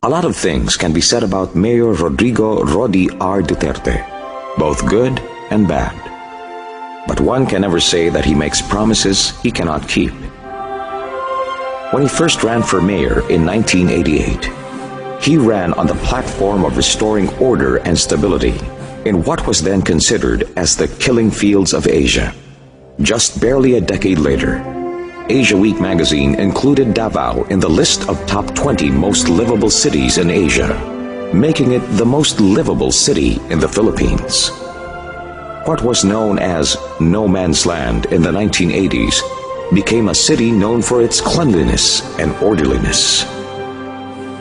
A lot of things can be said about Mayor Rodrigo Rodi R. Duterte, both good and bad. But one can never say that he makes promises he cannot keep. When he first ran for mayor in 1988, he ran on the platform of restoring order and stability in what was then considered as the killing fields of Asia. Just barely a decade later, Asia Week magazine included Davao in the list of top 20 most livable cities in Asia, making it the most livable city in the Philippines. What was known as no man's land in the 1980s became a city known for its cleanliness and orderliness.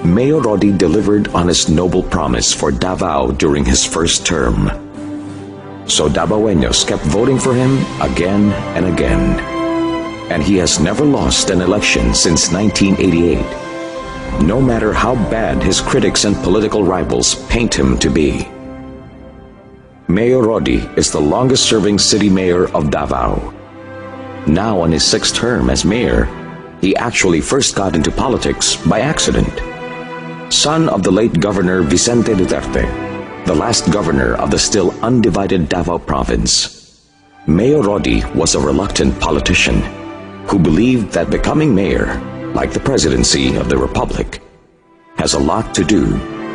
Mayor Rodi delivered on his noble promise for Davao during his first term. So Davaoeños kept voting for him again and again. And he has never lost an election since 1988, no matter how bad his critics and political rivals paint him to be. Mayor Rodi is the longest-serving city mayor of Davao. Now on his sixth term as mayor, he actually first got into politics by accident. Son of the late Governor Vicente Duterte, the last governor of the still undivided Davao province, Mayor Rodi was a reluctant politician who believed that becoming mayor, like the presidency of the republic, has a lot to do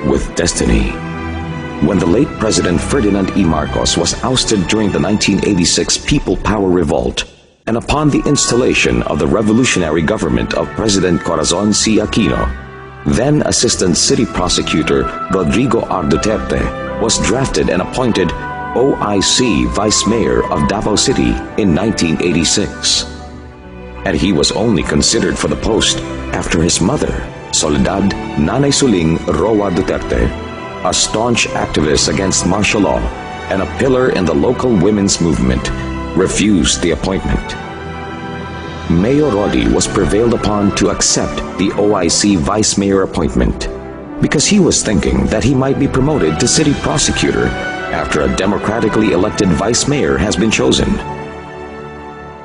with destiny. When the late President Ferdinand E. Marcos was ousted during the 1986 People Power Revolt, and upon the installation of the revolutionary government of President Corazon C. Aquino, then Assistant City Prosecutor Rodrigo R. Duterte was drafted and appointed OIC Vice Mayor of Davao City in 1986. And he was only considered for the post after his mother, Soledad Nanay Suling Roa Duterte, a staunch activist against martial law and a pillar in the local women's movement, refused the appointment. Mayor Rodi was prevailed upon to accept the OIC Vice Mayor appointment because he was thinking that he might be promoted to City Prosecutor after a democratically elected Vice Mayor has been chosen.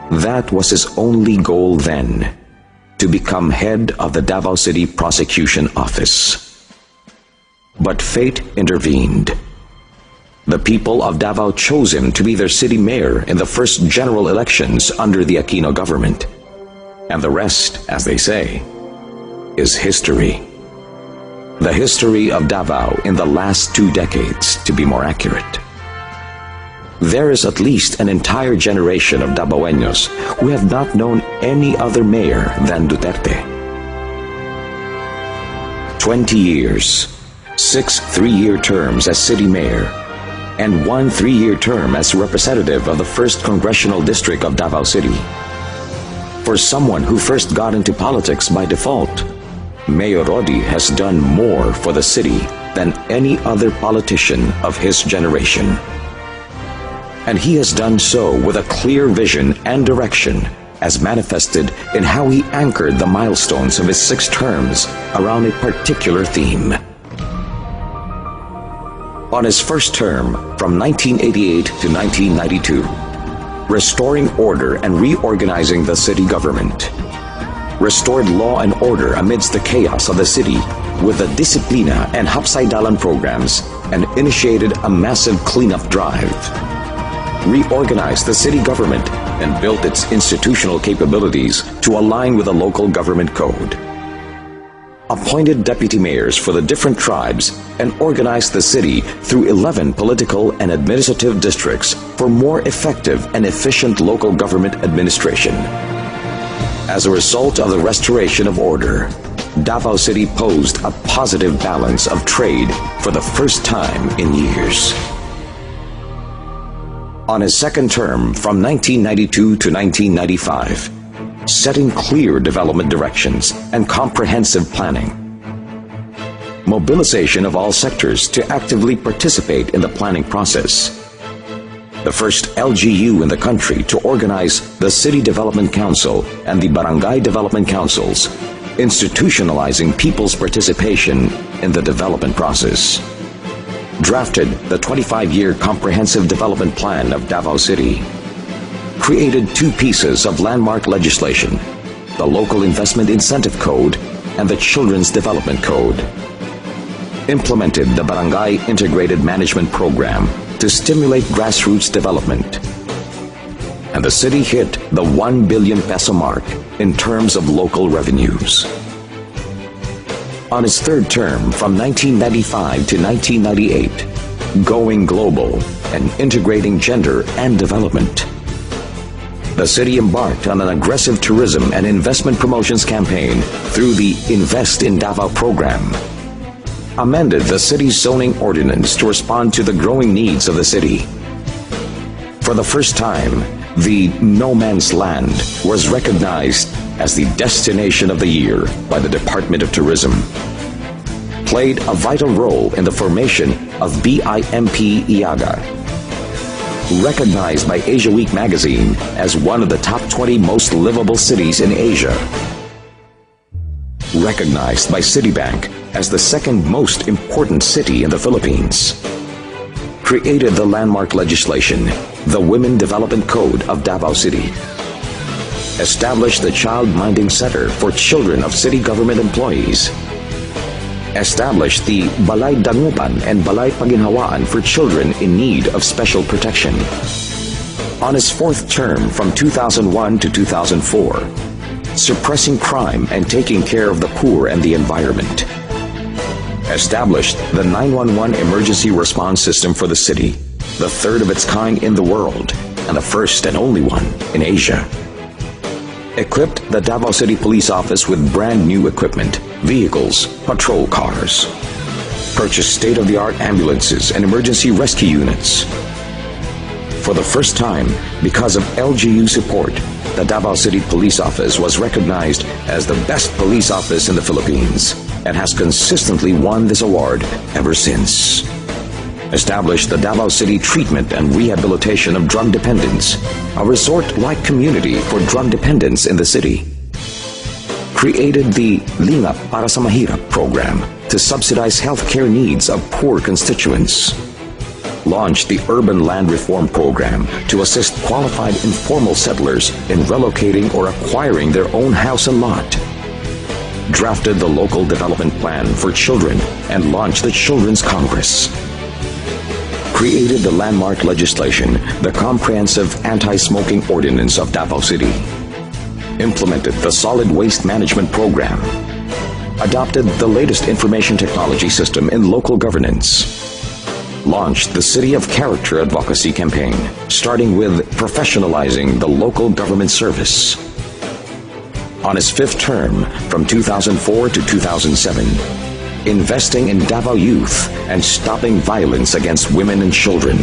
That was his only goal then, to become head of the Davao City Prosecution Office. But fate intervened. The people of Davao chose him to be their city mayor in the first general elections under the Aquino government. And the rest, as they say, is history. The history of Davao in the last 2 decades, to be more accurate. There is at least an entire generation of Davaoeños who have not known any other mayor than Duterte. 20 years, 6 3-year terms as city mayor, and 1 3-year term as representative of the 1st Congressional District of Davao City. For someone who first got into politics by default, Mayor Rodi has done more for the city than any other politician of his generation. And he has done so with a clear vision and direction, as manifested in how he anchored the milestones of his 6 terms around a particular theme. On his first term, from 1988 to 1992, restoring order and reorganizing the city government, restored law and order amidst the chaos of the city with the Disiplina and Hapsay-Dalan programs, and initiated a massive cleanup drive, reorganized the city government and built its institutional capabilities to align with the local government code, appointed deputy mayors for the different tribes, and organized the city through 11 political and administrative districts for more effective and efficient local government administration. As a result of the restoration of order, Davao City posed a positive balance of trade for the first time in years. On his second term, from 1992 to 1995, setting clear development directions and comprehensive planning, mobilization of all sectors to actively participate in the planning process, the first LGU in the country to organize the City Development Council and the Barangay Development Councils, institutionalizing people's participation in the development process, drafted the 25-year Comprehensive Development Plan of Davao City, created 2 pieces of landmark legislation, the Local Investment Incentive Code and the Children's Development Code, implemented the Barangay Integrated Management Program to stimulate grassroots development. And the city hit the 1 billion peso mark in terms of local revenues. On its third term from 1995 to 1998, going global and integrating gender and development, the city embarked on an aggressive tourism and investment promotions campaign through the Invest in Davao program, amended the city's zoning ordinance to respond to the growing needs of the city. For the first time, the No Man's Land was recognized as the Destination of the Year by the Department of Tourism, played a vital role in the formation of BIMP Iaga, recognized by Asia Week magazine as one of the top 20 most livable cities in Asia, recognized by Citibank as the second most important city in the Philippines, created the landmark legislation, the Women Development Code of Davao City, established the Child Minding Center for children of city government employees, established the Balay Dangupan and Balay Paginhawaan for children in need of special protection. On its fourth term from 2001 to 2004, suppressing crime and taking care of the poor and the environment, established the 911 emergency response system for the city, the third of its kind in the world and the first and only one in Asia, equipped the Davao City Police Office with brand new equipment, vehicles, patrol cars, purchased state-of-the-art ambulances and emergency rescue units. For the first time, because of LGU support, the Davao City Police Office was recognized as the best police office in the Philippines and has consistently won this award ever since. Established the Davao City Treatment and Rehabilitation of Drug Dependents, a resort-like community for drug dependents in the city. Created the Lingap Para sa Mahirap program to subsidize healthcare needs of poor constituents. Launched the Urban Land Reform Program to assist qualified informal settlers in relocating or acquiring their own house and lot. Drafted the Local Development Plan for Children and launched the Children's Congress. Created the landmark legislation, the Comprehensive Anti-Smoking Ordinance of Davao City. Implemented the Solid Waste Management Program. Adopted the latest information technology system in local governance. Launched the City of Character Advocacy campaign, starting with professionalizing the local government service. On its fifth term, from 2004 to 2007, investing in Davao youth and stopping violence against women and children.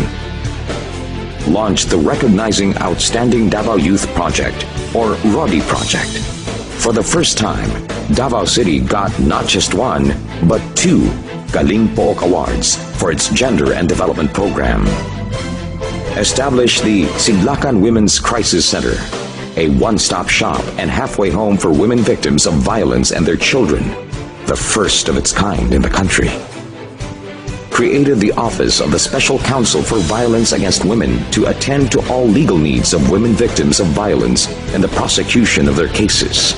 Launched the Recognizing Outstanding Davao Youth Project, or RODI Project. For the first time, Davao City got not just one, but two Galing Pook Awards for its gender and development program. Established the Sidlakan Women's Crisis Center, a one-stop shop and halfway home for women victims of violence and their children, the first of its kind in the country. Created the Office of the Special Counsel for Violence Against Women to attend to all legal needs of women victims of violence and the prosecution of their cases.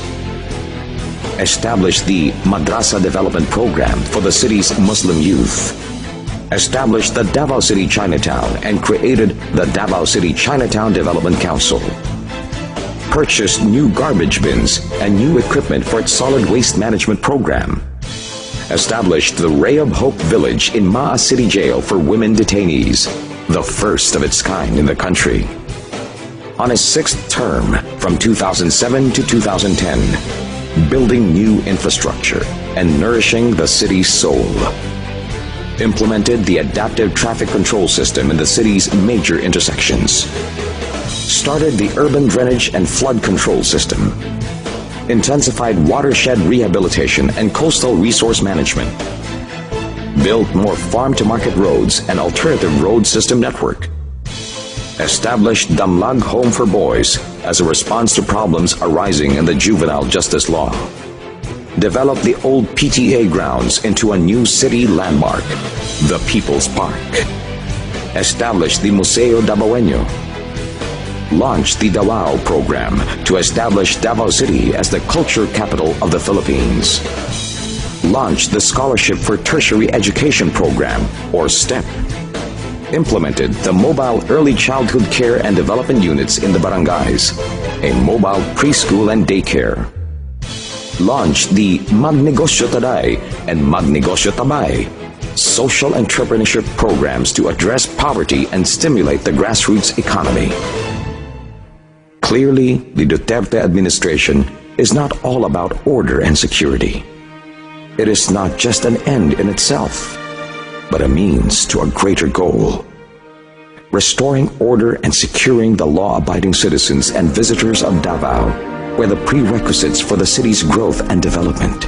Established the Madrasa Development Program for the city's Muslim youth. Established the Davao City Chinatown and created the Davao City Chinatown Development Council. Purchased new garbage bins and new equipment for its solid waste management program. Established the Ray of Hope Village in Maa City Jail for women detainees, the first of its kind in the country. On its sixth term, from 2007 to 2010, building new infrastructure and nourishing the city's soul. Implemented the adaptive traffic control system in the city's major intersections. Started the urban drainage and flood control system. Intensified watershed rehabilitation and coastal resource management. Built more farm-to-market roads and alternative road system network. Established Damlag Home for Boys as a response to problems arising in the juvenile justice law. Developed the old PTA grounds into a new city landmark, the People's Park. Established the Museo Davaoeño. Launched the Davao program to establish Davao City as the culture capital of the Philippines. launched the Scholarship for Tertiary Education Program, or STEP, implemented the Mobile Early Childhood Care and Development Units in the barangays, a mobile preschool and daycare, launched the Magnegosyo Taday and Magnegosyo Tabay, social entrepreneurship programs to address poverty and stimulate the grassroots economy. Clearly, the Duterte administration is not all about order and security. It is not just an end in itself, but a means to a greater goal: restoring order and securing the law-abiding citizens and visitors of Davao were the prerequisites for the city's growth and development.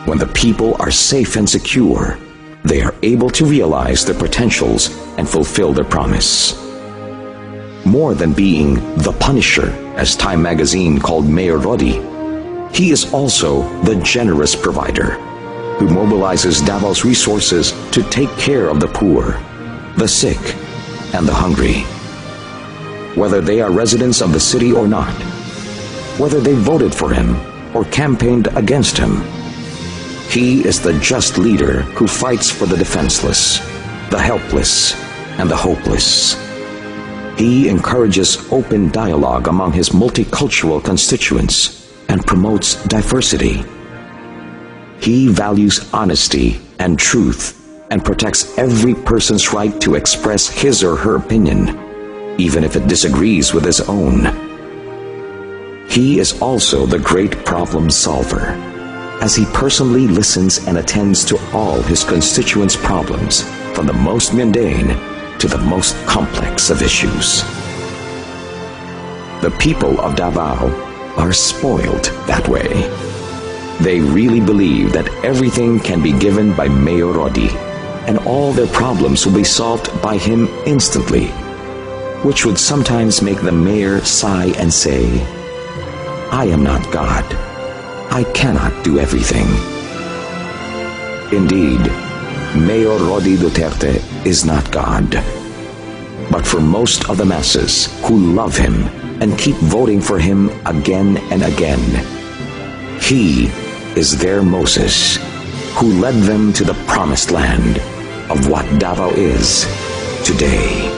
When the people are safe and secure, they are able to realize their potentials and fulfill their promise. More than being the Punisher, as Time magazine called Mayor Rodi, he is also the generous provider who mobilizes Davao's resources to take care of the poor, the sick, and the hungry. Whether they are residents of the city or not, whether they voted for him or campaigned against him, he is the just leader who fights for the defenseless, the helpless, and the hopeless. He encourages open dialogue among his multicultural constituents and promotes diversity. He values honesty and truth and protects every person's right to express his or her opinion, even if it disagrees with his own. He is also the great problem solver, as he personally listens and attends to all his constituents' problems, from the most mundane to the most complex of issues. The people of Davao are spoiled that way. They really believe that everything can be given by Mayor Rodi, and all their problems will be solved by him instantly, which would sometimes make the mayor sigh and say, "I am not God. I cannot do everything." Indeed, Mayor Rodi Duterte is not God. But for most of the masses who love him and keep voting for him again and again, he is their Moses, who led them to the promised land of what Davao is today.